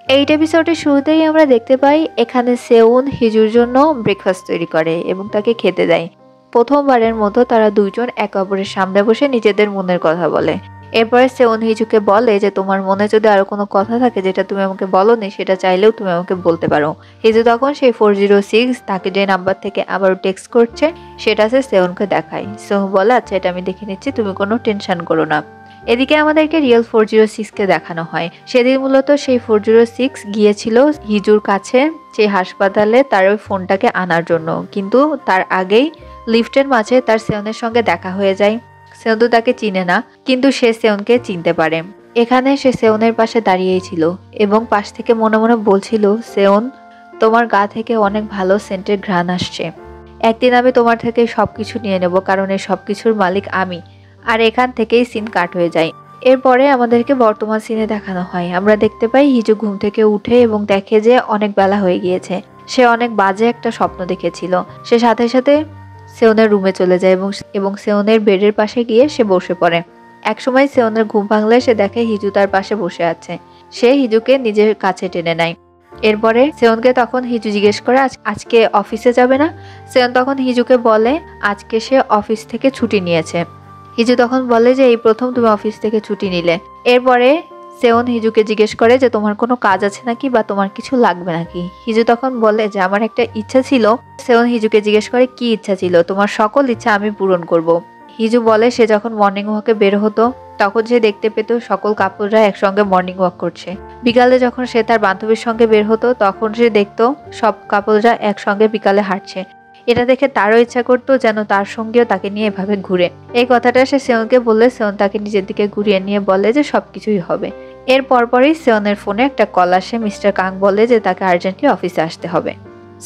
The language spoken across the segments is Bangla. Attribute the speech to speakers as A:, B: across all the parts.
A: এই এপিসোডের শুরুতেই আমরা দেখতে পাই এখানে সেউন হিজুর জন্য ব্রেকফাস্ট তৈরি করে এবং তাকে খেতে দেয়। প্রথমবারের মতো তারা দুইজন একে অপরের সামনে বসে নিজেদের মনের কথা বলে। এরপরে সেউন হিজুকে বলে যে তোমার মনে যদি আরো কোনো কথা থাকে যেটা তুমি আমাকে বলোনি, সেটা চাইলেও তুমি আমাকে বলতে পারো। হিজু তখন সেই 406 তাকে যে নাম্বার থেকে আবারও টেক্সট করছে সেটা সে সেউনকে দেখায়। সেউন বলে আচ্ছা এটা আমি দেখে নিচ্ছি, তুমি কোনো টেনশন করো না। এদিকে আমাদেরকে রিয়েল 406 কে দেখানো হয়। সেদিন মূলত সেই 406 গিয়েছিল হিজুর কাছে যে হাসপাতালে তার ওই ফোনটাকে আনার জন্য, কিন্তু তার আগেই লিফটের মাঝে তার সেউনের সঙ্গে দেখা হয়ে যায়। সেউন তো তাকে চিনে না, কিন্তু সে সেউনকে চিনতে পারে। এখানে সে সেউনের পাশে দাঁড়িয়েই ছিল এবং পাশ থেকে মনে মনে বলছিল, সেউন তোমার গা থেকে অনেক ভালো সেন্টের ঘ্রাণ আসছে, একদিন আমি তোমার থেকে সবকিছু নিয়ে নেব, কারণ এই সবকিছুর মালিক আমি। আর এখান থেকেই সিন কাট হয়ে যায়। এরপরে আমাদেরকে বর্তমান সিনে দেখানো হয়। আমরা দেখতে পাই হিজু ঘুম থেকে উঠে এবং দেখে যে অনেক বেলা হয়ে গিয়েছে। সে অনেক বাজে একটা স্বপ্ন দেখেছিল। সে সাথে সাথে সেউনের রুমে চলে যায় এবং সেউনের বেডের পাশে গিয়ে সে বসে পড়ে। একসময় সেউনের ঘুম ভাঙলে সে দেখে হিজু তার পাশে বসে আছে। সে হিজুকে নিজের কাছে টেনে নেয়। এরপরে সেউনকে তখন হিজু জিজ্ঞেস করে আজকে অফিসে যাবে না? সেউন তখন হিজুকে বলে আজকে সে অফিস থেকে ছুটি নিয়েছে। হিজু তখন বলে যে এই প্রথম তুমি অফিস থেকে ছুটি নিলে। এরপরে সেউন হিজুকে জিজ্ঞেস করে যে তোমার কোনো কাজ আছে নাকি বা তোমার কিছু লাগবে নাকি। হিজু তখন বলে যে আমার একটা ইচ্ছা ছিল। সেউন হিজুকে জিজ্ঞেস করে কি ইচ্ছা ছিল? তোমার সকল ইচ্ছা আমি পূরণ করব। হিজু বলে সে যখন মর্নিং ওয়াকে বের হতো তখন সে দেখতে পেত সকল কাপড়রা একসঙ্গে মর্নিং ওয়াক করছে। বিকালে যখন সে তার বান্ধবীর সঙ্গে বের হতো তখন সে দেখতো সব কাপড়রা একসঙ্গে বিকালে হাঁটছে। এটা দেখে তারও ইচ্ছা করতো যেন তার সঙ্গেও তাকে নিয়ে এভাবে ঘুরে। এই কথাটা সে সেউনকে বললে সেউন তাকে নিজের দিকে ঘুরিয়ে নিয়ে বলে যে সবকিছুই হবে। এর পরপরই সেউনের ফোনে একটা কল আসে। মিস্টার কাং বলে যে তাকে আর্জেন্টলি অফিসে আসতে হবে।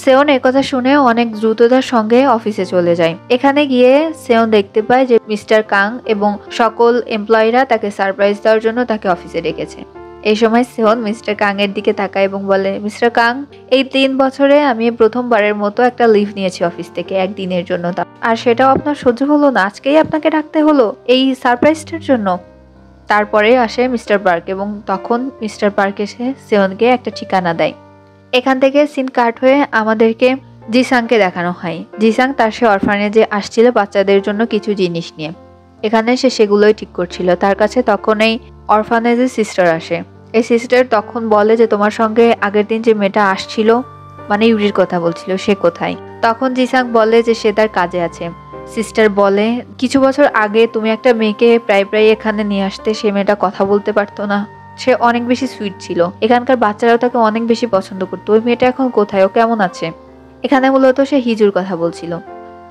A: সেউন এর কথা শুনে অনেক দ্রুততার সঙ্গে অফিসে চলে যায়। এখানে গিয়ে সেউন দেখতে পায় যে মিস্টার কাং এবং সকল এমপ্লয়িরা তাকে সারপ্রাইজ দেওয়ার জন্য তাকে অফিসে ডেকেছে। এই সময় সেউন মিস্টার কাং এর দিকে তাকায় এবং বলে, মিস্টার কাং, এই 3 বছরে আমি প্রথমবারের মতো একটা লিভ নিয়েছি অফিস থেকে একদিনের জন্য, আর সেটাও আপনার সহ্য হলো না, আজকেই আপনাকে ডাকতে হলো এই সারপ্রাইজটার জন্য। তারপরে আসে মিস্টার পার্ক এবং তখন মিস্টার পার্ক এসে সেউনকে একটা ঠিকানা দেয়। এখান থেকে সিন কাট হয়ে আমাদেরকে জিসাংকে দেখানো হয়। জিসাং তার সে অরফানেজে আসছিল বাচ্চাদের জন্য কিছু জিনিস নিয়ে। এখানে সে সেগুলোই ঠিক করছিল। তার কাছে তখন এই অরফানেজের সিস্টার আসে। এই সিস্টার তখন বলে যে তোমার সঙ্গে আগের দিন যে মেয়েটা আসছিল, মানে ইউরির কথা বলছিল, সে কোথায়? তখন জিসাং বলে যে সে তার কাজে আছে। সিস্টার বলে কিছু বছর আগে তুমি একটা মেয়েকে প্রায় প্রায় এখানে নিয়ে আসতে, সে মেয়েটা কথা বলতে পারতো না, সে অনেক বেশি সুইট ছিল, এখানকার বাচ্চারাও তাকে অনেক বেশি পছন্দ করতো, ওই মেয়েটা এখন কোথায়, ও কেমন আছে? এখানে মূলত সে হিজুর কথা বলছিল।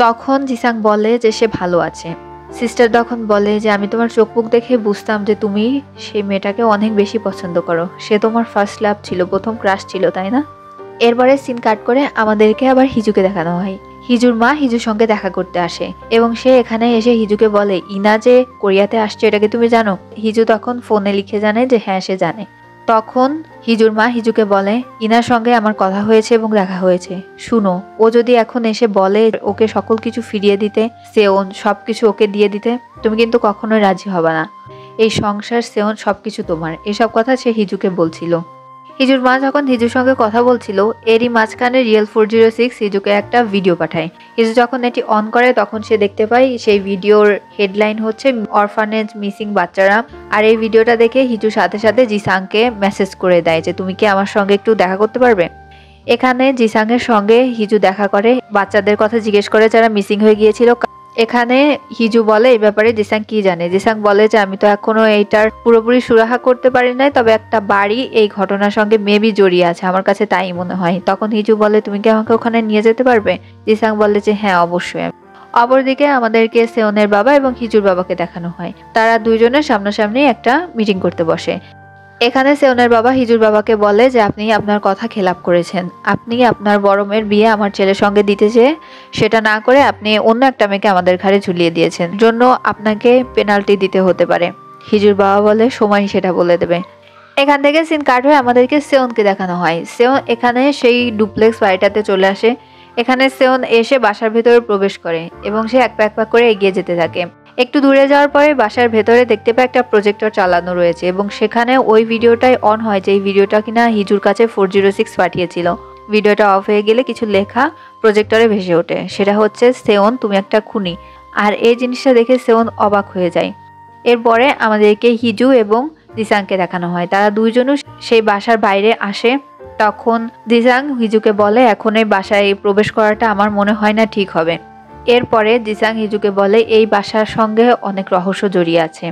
A: তখন জিসাং বলে যে সে ভালো আছে। সিস্টার তখন বলে যে আমি তোমার চোখ মুখ দেখে বুঝতাম যে তুমি সেই মেয়েটাকে অনেক বেশি পছন্দ করো, সে তোমার ফার্স্ট লাভ ছিল, প্রথম ক্রাশ ছিল, তাই না? এরপরে সিন কাট করে আমাদেরকে আবার হিজুকে দেখানো হয়। হিজুর মা হিজুর সঙ্গে দেখা করতে আসে এবং সে এখানে এসে হিজুকে বলে ইনা যে কোরিয়াতে আসছে এটাকে তুমি জানো? হিজু তখন ফোনে লিখে জানায় যে হ্যাঁ সে জানে। তখন হিজুর মা হিজুকে বলে ইনার সঙ্গে আমার কথা হয়েছে এবং দেখা হয়েছে, শুনো, ও যদি এখন এসে বলে ওকে সকল কিছু ফিরিয়ে দিতে, সেওন সবকিছু ওকে দিয়ে দিতে, তুমি কিন্তু কখনোই রাজি হবে না। এই সংসার, সেওন সবকিছু তোমার। এসব কথা সে হিজুকে বলছিল। হিজুর মা যখন হিজুর সঙ্গে কথা বলছিল এরই মাঝখানে রিয়েল 406 হিজুকে একটা ভিডিও পাঠায়। হিজু যখন এটি অন করে তখন সে দেখতে পায় সেই ভিডিওর হেডলাইন হচ্ছে অরফানেজ মিসিং বাচ্চারা। আর এই ভিডিওটা দেখে হিজু সাথে সাথে জিসাংকে মেসেজ করে দেয় যে তুমি কি আমার সঙ্গে একটু দেখা করতে পারবে। এখানে জিসাংয়ের সঙ্গে হিজু দেখা করে, বাচ্চাদের কথা জিজ্ঞেস করে যারা মিসিং হয়ে গিয়েছিল। এখানে হিজু বলে এই ব্যাপারে জিসাং কি জানে। জিসাং বলে যে আমি তো এখনো এইটার পুরোপুরি সুরাহা করতে পারি নাই, তবে একটা বাড়ি এই ঘটনার সঙ্গে মেবি জড়িয়ে আছে, আমার কাছে তাই মনে হয়। তখন হিজু বলে তুমি কি আমাকে ওখানে নিয়ে যেতে পারবে? জিসাং বলে যে হ্যাঁ অবশ্যই। অপরদিকে আমাদেরকে সেওনের বাবা এবং হিজুর বাবাকে দেখানো হয়। তারা দুইজনের সামনাসামনি একটা মিটিং করতে বসে। এখানে সেওনের বাবা হিজুর বাবাকে বলে যে আপনি আপনার কথা খেলাপ করেছেন, আপনি আপনার বড় মেয়ের বিয়ে আমার ছেলের সঙ্গে দিতে চেয়ে সেটা না করে আপনি অন্য একটা মেয়েকে আমাদের ঘাড়ে ঝুলিয়ে দিয়েছেন, জন্য আপনাকে পেনাল্টি দিতে হতে পারে। হিজুর বাবা বলে সময় সেটা বলে দেবে। এখান থেকে সিন কাট হয়ে আমাদেরকে সেওনকে দেখানো হয়। সেওন এখানে সেই ডুপ্লেক্স বাড়িটাতে চলে আসে। এখানে সেওন এসে বাসার ভেতরে প্রবেশ করে এবং সে এক পাক করে এগিয়ে যেতে থাকে। একটু দূরে যাওয়ার পরে বাসার ভেতরে দেখতে পাই একটা প্রজেক্টর চালানো রয়েছে এবং সেখানে ওই ভিডিওটাই অন হয়, যে এই ভিডিওটা কিনা হিজুর কাছে 406 পাঠিয়েছিল। ভিডিওটা অফ হয়ে গেলে কিছু লেখা প্রজেক্টরে ভেসে ওঠে, সেটা হচ্ছে সেওন তুমি একটা খুনি। আর এই জিনিসটা দেখে সেওন অবাক হয়ে যায়। এরপরে আমাদেরকে হিজু এবং দিসাংকে দেখানো হয়, তারা দুইজনও সেই বাসার বাইরে আসে। তখন দিসাং হিজুকে বলে এখন এই বাসায় প্রবেশ করাটা আমার মনে হয় না ঠিক হবে। এরপরে দিসাং হিজুকে বলে এই বাসার সঙ্গে অনেক রহস্য জড়িয়ে আছে,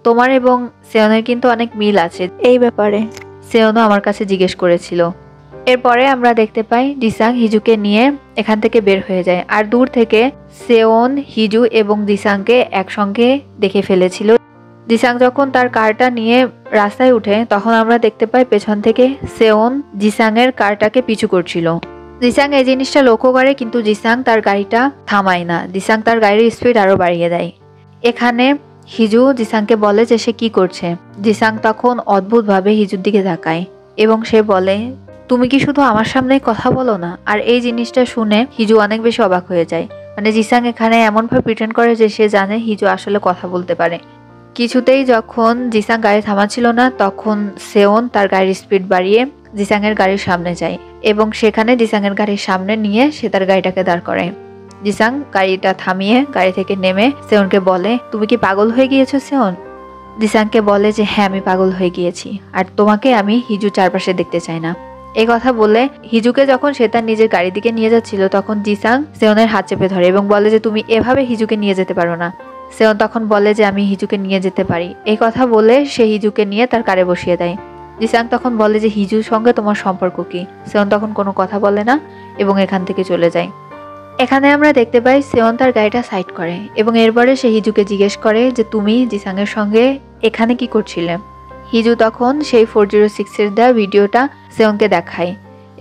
A: তোমার এবং সেওনের কিন্তু অনেক মিল আছে এই ব্যাপারে, সেওনও আমার কাছে জিজ্ঞেস করেছিল। এরপরে আমরা দেখতে পাই দিসাং হিজুকে নিয়ে এখান থেকে বের হয়ে যায়। আর দূর থেকে সেওন, হিজু এবং দিসাংকে একসঙ্গে দেখে ফেলেছিল। দিসাং যখন তার কারটা নিয়ে রাস্তায় উঠে তখন আমরা দেখতে পাই পেছন থেকে সেওন জিসাংয়ের কারটাকে পিছু করছিল। দিসাং এই জিনিসটা লক্ষ্য করে, কিন্তু দিসাং তার গাড়িটা থামায় না, দিসাং তার গাড়ির স্পিড আরো বাড়িয়ে দেয়। এখানে হিজু দিসাংকে বলে যে সে কি করছে। দিসাং তখন অদ্ভুতভাবে হিজুর দিকে তাকায় এবং সে বলে তুমি কি শুধু আমার সামনেই কথা বলো না? আর এই জিনিসটা শুনে হিজু অনেক বেশি অবাক হয়ে যায়। মানে জিসাং এখানে এমনভাবে প্রিটেন্ড করে যে সে জানে হিজু আসলে কথা বলতে পারে। কিছুতেই যখন জিসাং গাড়ি থামাচ্ছিল না তখন সেওন তার গাড়ির স্পিড বাড়িয়ে জিসাংয়ের গাড়ির সামনে যায় এবং সেখানে জিসাংয়ের গাড়ির সামনে নিয়ে সে তার গাড়িটাকে দাঁড় করায়। জিসাং গাড়িটা থামিয়ে গাড়ি থেকে নেমে সেওনকে বলে তুমি কি পাগল হয়ে গিয়েছো সেওন? জিসাংকে বলে যে হ্যাঁ আমি পাগল হয়ে গিয়েছি, আর তোমাকে আমি হিজু চারপাশে দেখতে চাই না। এই কথা বলে হিজুকে যখন সে তার নিজের গাড়ির দিকে নিয়ে যাচ্ছিল তখন জিসাং সেওনের হাত চেপে ধরে এবং বলে যে তুমি এভাবে হিজুকে নিয়ে যেতে পারো না। সেওন তখন বলে যে আমি হিজুকে নিয়ে যেতে পারি। এই কথা বলে সে হিজুকে নিয়ে তার কারে বসিয়ে দেয়। জিসাং তখন বলে যে হিজুর সঙ্গে তোমার সম্পর্ক কি? সেওন তখন কোনো কথা বলে না এবং এখান থেকে চলে যায়। এখানে আমরা দেখতে পাই সেওন তার গাড়িটা সাইড করে এবং এরপরে সে হিজুকে জিজ্ঞেস করে যে তুমি জিসাংয়ের সঙ্গে এখানে কি করছিলে? হিজু তখন সেই 406-এর দেওয়া ভিডিওটা সেওনকে দেখায়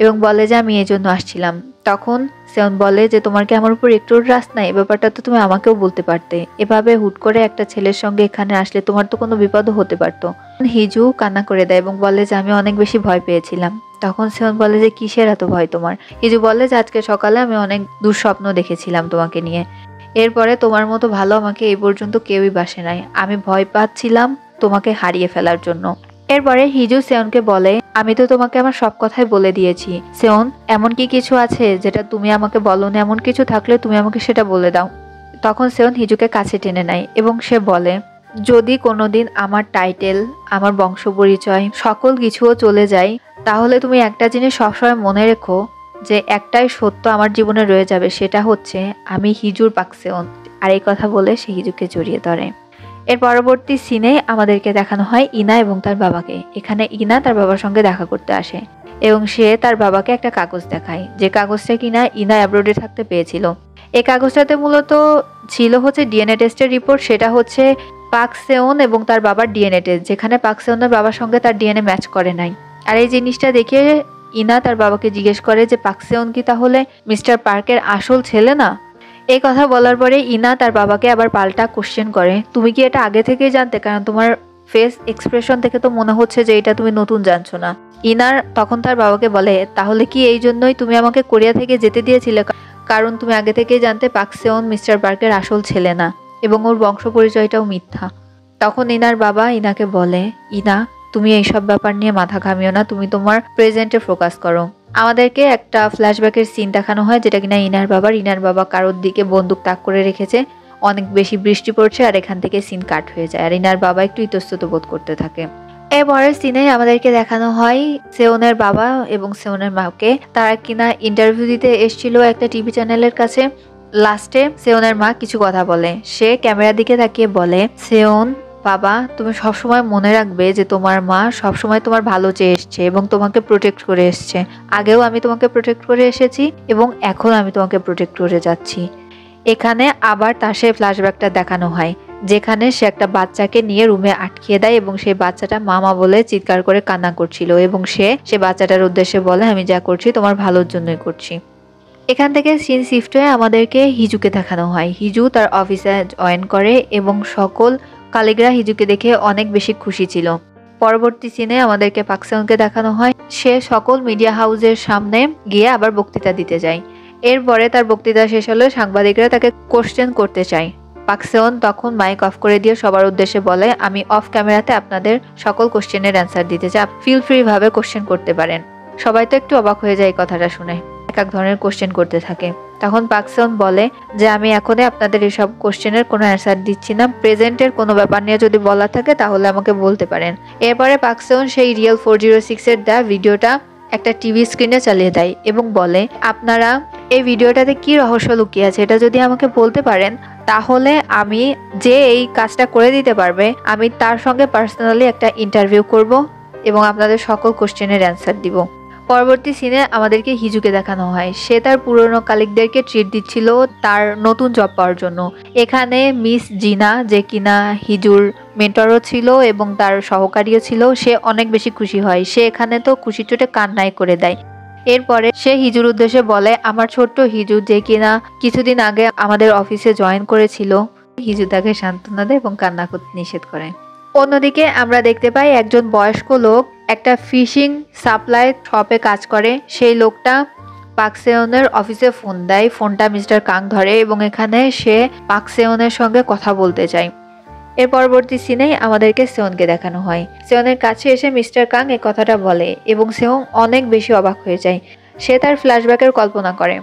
A: এবং বলে যে আমি এই জন্য আসছিলাম। তখন সেওন বলে যে তোমার কি আমার উপর একটু রাস নাই? ব্যাপারটা তো তুমি আমাকেও বলতে পারতে, এভাবে হুট করে একটা ছেলের সঙ্গে এখানে আসলে তোমার তো কোনো বিপদও হতে পারতো। হিজু কান্না করে দেয় এবং বলে যে আমি অনেক বেশি ভয় পেয়েছিলাম। তখন সেওন বলে যে কিসের এত ভয় তোমার? হিজু বলে যে আজকে সকালে আমি অনেক দুঃস্বপ্ন দেখেছিলাম তোমাকে নিয়ে, এরপরে তোমার মতো ভালো আমাকে এই পর্যন্ত কেউই বাসে নাই, আমি ভয় পাচ্ছিলাম তোমাকে হারিয়ে ফেলার জন্য। এরপরে হিজু সেওনকে বলে আমি তো তোমাকে আমার সব কথাই বলে দিয়েছি সেওন, এমন কি কিছু আছে যেটা তুমি আমাকে বলো না? এমন কিছু থাকলে তুমি আমাকে সেটা বলে দাও। তখন সেওন হিজুকে কাছে টেনে নেয় এবং সে বলে যদি কোনোদিন আমার টাইটেল, আমার বংশ পরিচয় সকল কিছুও চলে যায় তাহলে তুমি একটা জিনিস সবসময় মনে রেখো যে একটাই সত্য আমার জীবনে রয়ে যাবে, সেটা হচ্ছে আমি হিজুর পাক সেওন। আর এই কথা বলে সে হিজুকে জড়িয়ে ধরে। এর পরবর্তী সিনে আমাদেরকে দেখানো হয় ইনা এবং তার বাবাকে। এখানে ইনা তার বাবার সঙ্গে দেখা করতে আসে এবং সে তার বাবাকে একটা কাগজ দেখায়, যে কাগজটা কিনা ইনা অ্যাব্রোডে থাকতে পেয়েছিল। এই কাগজটাতে মূলত ছিল হচ্ছে ডিএনএ টেস্টের রিপোর্ট, সেটা হচ্ছে পাক সেওন এবং তার বাবার ডিএনএ টেস্ট, যেখানে পাক সেওনের বাবার সঙ্গে তার ডিএনএ ম্যাচ করে নাই। আর এই জিনিসটা দেখে ইনা তার বাবাকে জিজ্ঞেস করে যে পাক সেওন কি তাহলে মিস্টার পার্কের আসল ছেলে না? এই কথা বলার পরে ইনা তার বাবাকে আবার পাল্টা কোশ্চেন করে তুমি কি এটা আগে থেকেই জানতে? কারণ তোমার ফেস এক্সপ্রেশন থেকে তো মনে হচ্ছে যে এটা তুমি নতুন জানছো না। ইনার তখন তার বাবাকে বলে তাহলে কি এই জন্যই তুমি আমাকে কোরিয়া থেকে যেতে দিয়েছিলে, কারণ তুমি আগে থেকেই জানতে পাক সেওন মিস্টার পার্কের আসল ছেলে না এবং ওর বংশ পরিচয়টাও মিথ্যা। তখন ইনার বাবা ইনাকে বলে ইনা তুমি এইসব ব্যাপার নিয়ে মাথা ঘামিও না, তুমি তোমার প্রেজেন্টে ফোকাস করো। আমাদেরকে একটা ফ্ল্যাশব্যাকের সিন দেখানো হয় যেটা কিনা ইনার বাবা কারোর দিকে বন্দুক তাক করে রেখেছে, অনেক বেশি বৃষ্টি পড়ছে আর এখান থেকে সিন কাট হয়ে যায় আর ইনার বাবা একটু ইতস্তত বোধ করতে থাকে। এরপরের সিনে আমাদেরকে দেখানো হয় সেওনের বাবা এবং সেওনের মাকে, তারা কিনা ইন্টারভিউ দিতে এসেছিল একটা টিভি চ্যানেলের কাছে। লাস্টে সেওনের মা কিছু কথা বলে, সে ক্যামেরার দিকে তাকিয়ে বলে সেওন বাবা তুমি সবসময় মনে রাখবে যে তোমার মা সবসময় তোমার ভালো চেয়ে এসছে এবং তোমাকে প্রোটেক্ট করে এসছে। আগেও আমি তোমাকে প্রোটেক্ট করে এসেছি এবং এখন আমি তোমাকে প্রোটেক্ট করে যাচ্ছি। এখানে আবার তার সেই ফ্ল্যাশব্যাকটা দেখানো হয় যেখানে সে একটা বাচ্চাকে নিয়ে রুমে আটকিয়ে দেয় এবং সেই বাচ্চাটা মামা বলে চিৎকার করে কান্না করছিল এবং সে বাচ্চাটার উদ্দেশ্যে বলে আমি যা করছি তোমার ভালোর জন্যই করছি। এখান থেকে সিন শিফট হয়ে আমাদেরকে হিজুকে দেখানো হয়। হিজু তার অফিসে জয়েন করে এবং সকল কালিগরা হিজুকে দেখে অনেক বেশি খুশি ছিল। পরবর্তী সিনে আমাদেরকে পাক সেওনকে দেখানো হয়, সে সকল মিডিয়া হাউসের সামনে গিয়ে আবার বক্তৃতা দিতে যায়। এরপরে তার বক্তৃতা শেষ হলে সাংবাদিকরা তাকে কোশ্চেন করতে চায়। পাকসেওন তখন মাইক অফ করে দিয়ে সবার উদ্দেশ্যে বলে, আমি অফ ক্যামেরাতে আপনাদের সকল কোশ্চেনের অ্যান্সার দিতে চাই, ফিল ফ্রি ভাবে কোশ্চেন করতে পারেন। সবাই তো একটু অবাক হয়ে যায় এই কথাটা শুনে, এক এক ধরনের কোশ্চেন করতে থাকে। তখন পাকসেওন বলে যে আমি এখনই আপনাদের এসব কোশ্চেনের কোনো অ্যান্সার দিচ্ছি না, প্রেজেন্টের কোনো ব্যাপার নিয়ে যদি বলা থাকে তাহলে আমাকে বলতে পারেন। এরপরে পাকসেওন সেই রিয়েল 406 এর দেওয়া ভিডিওটা একটা টিভি স্ক্রিনে চালিয়ে দেয় এবং বলে, আপনারা এই ভিডিওটাতে কি রহস্য লুকিয়ে আছে এটা যদি আমাকে বলতে পারেন তাহলে আমি যে এই কাজটা করে দিতে পারবে আমি তার সঙ্গে পার্সোনালি একটা ইন্টারভিউ করব এবং আপনাদের সকল কোশ্চেনের অ্যান্সার দিব। পরবর্তী সিনে আমাদেরকে হিজুকে দেখানো হয়, সে তার পুরনো কালিকদেরকে ট্রিট দিচ্ছিল তার নতুন জব পাওয়ার জন্য। এখানে মিস জিনা, যে কিনা হিজুর মেন্টরও ছিল এবং তার সহকারীও ছিল, সে অনেক বেশি খুশি হয়। সে এখানে তো খুশি চোটে কান্নাই করে দেয়। এরপরে সে হিজুর উদ্দেশ্যে বলে, আমার ছোট্ট হিজু যে কিনা কিছুদিন আগে আমাদের অফিসে জয়েন করেছিল। হিজু তাকে সান্ত্বনা দেয় এবং কান্না করতে নিষেধ করে। অন্যদিকে আমরা দেখতে পাই একজন বয়স্ক লোক একটা ফিশিং সাপ্লাই শপে কাজ করে। সেই লোকটা পাকসেওনের অফিসে ফোন দেয়, ফোনটা মিস্টার কাং ধরে এবং এখানে সে পাকসেওনের সঙ্গে কথা বলতে চায়। এর পরবর্তী সিনেই আমাদেরকে সেওনকে দেখানো হয়। সেওনের কাছে এসে মিস্টার কাং এই কথাটা বলে এবং সেওন অনেক বেশি অবাক হয়ে যায়। সে তার ফ্ল্যাশব্যাকের কল্পনা করে।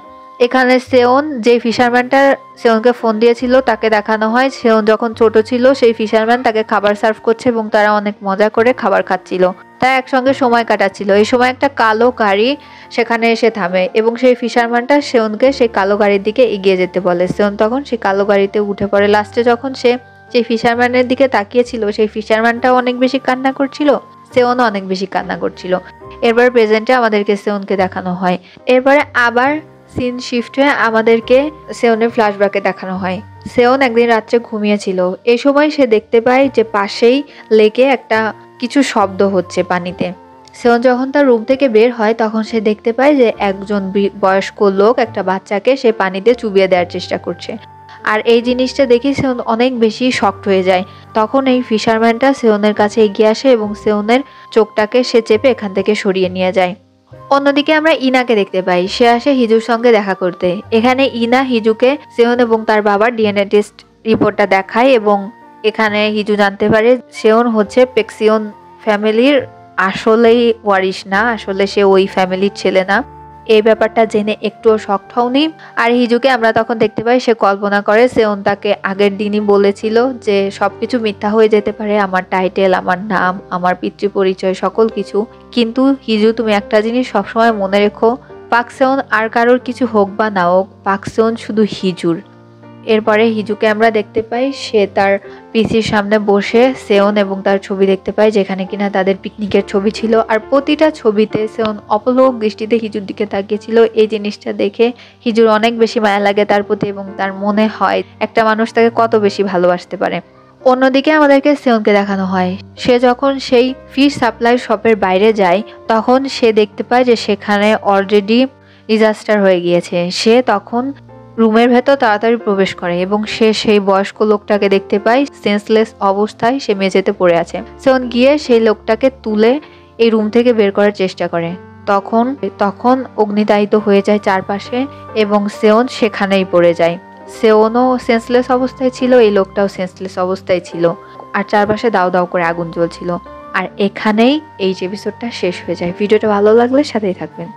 A: এখানে সেওন যে ফিশারম্যানটা সেওনকে ফোন দিয়েছিল তাকে দেখানো হয়। সেওন যখন ছোট ছিল সেই ফিশারম্যান তাকে খাবার সার্ভ করছে এবং তারা অনেক মজা করে খাবার খাচ্ছিল, তারা একসঙ্গে সময় কাটাচ্ছিল। এই সময় একটা কালো গাড়ি সেখানে এসে থামে এবং সেই ফিশারম্যানটা সেওনকে সেই কালো গাড়ির দিকে এগিয়ে যেতে বলে। সেওন তখন সেই কালো গাড়িতে উঠে পড়ে। লাস্টে যখন সে যে ফিশারম্যানের দিকে তাকিয়েছিল সেই ফিশারম্যানটাও অনেক বেশি কান্না করছিল, সেওনও অনেক বেশি কান্না করছিল। এরপর প্রেজেন্টে আমাদেরকে সেওনকে দেখানো হয়। এরপরে আবার সিন শিফট হয়ে আমাদেরকে সেওনের ফ্ল্যাশব্যাকে দেখানো হয়। সেওন একদিন রাত্রে ঘুমিয়েছিল। এই সময় সে দেখতে পায় যে পাশেই লেকে একটা কিছু শব্দ হচ্ছে পানিতে। সেওন যখন তার রুম থেকে বের হয় তখন সে দেখতে পায় যে একজন বয়স্ক লোক একটা বাচ্চাকে সে পানিতে চুবিয়ে দেওয়ার চেষ্টা করছে। আর এই জিনিসটা দেখে সেওন অনেক বেশি শকড হয়ে যায়। তখন এই ফিশারম্যানটা সেওনের কাছে এগিয়ে আসে এবং সেওনের চোখটাকে সে চেপে এখান থেকে সরিয়ে নিয়ে যায়। অন্যদিকে আমরা ইনাকে দেখতে পাই, সে আসে হিজুর সঙ্গে দেখা করতে। এখানে ইনা হিজুকে সেওন এবং তার বাবার ডিএনএ টেস্ট রিপোর্টটা দেখায় এবং এখানে হিজু জানতে পারে সেওন হচ্ছে পেক্সিওন ফ্যামিলির আসলেই ওয়ারিশ না, আসলে সে ওই ফ্যামিলির ছেলে না। এই ব্যাপারটা জেনে একটুও শকড হওনি। আর হিজুকে আমরা তখন দেখতে পাই সে কল্পনা করে সেওন তাকে আগের দিনই বলেছিল যে সবকিছু মিথ্যা হয়ে যেতে পারে, আমার টাইটেল, আমার নাম, আমার পিতৃ পরিচয়, সকল কিছু। কিন্তু হিজু, তুমি একটা জিনিস সবসময় মনে রেখো, পাকসেওন আর কারোর কিছু হোক বা না হোক, পাকসেওন শুধু হিজুর। এরপরে হিজুকে আমরা দেখতে পাই সে তার পিসির সামনে বসে সেওন এবং তার ছবি দেখতে পাই, যেখানে কিনা তাদের পিকনিকের ছবি ছিল। আর প্রতিটা ছবিতে সেওন অপলক দৃষ্টিতে হিজুর দিকে তাকিয়েছিল। এই জিনিসটা দেখে হিজুর অনেক বেশি মায়া লাগে তার প্রতি এবং তার মনে হয় একটা মানুষ তাকে কত বেশি ভালোবাসতে পারে। অন্যদিকে আমাদেরকে সেওনকে দেখানো হয়, সে যখন সেই ফিশ সাপ্লাই শপের বাইরে যায় তখন সে দেখতে পায় যে সেখানে অলরেডি ডিজাস্টার হয়ে গিয়েছে। সে তখন রুমের ভেতর তাড়াতাড়ি প্রবেশ করে এবং সে সেই বয়স্ক লোকটাকে দেখতে পায় সেন্সলেস অবস্থায় সে মেঝেতে পড়ে আছে। সেওন গিয়ে সেই লোকটাকে তুলে এই রুম থেকে বের করার চেষ্টা করে। তখন অগ্নিদাহিত হয়ে যায় চারপাশে এবং সেওন সেখানেই পড়ে যায়। সেওনও সেন্সলেস অবস্থায় ছিল, এই লোকটাও সেন্সলেস অবস্থায় ছিল, আর চারপাশে দাও দাও করে আগুন জ্বলছিল। আর এখানেই এই এপিসোডটা শেষ হয়ে যায়। ভিডিওটা ভালো লাগলে সাথেই থাকবেন।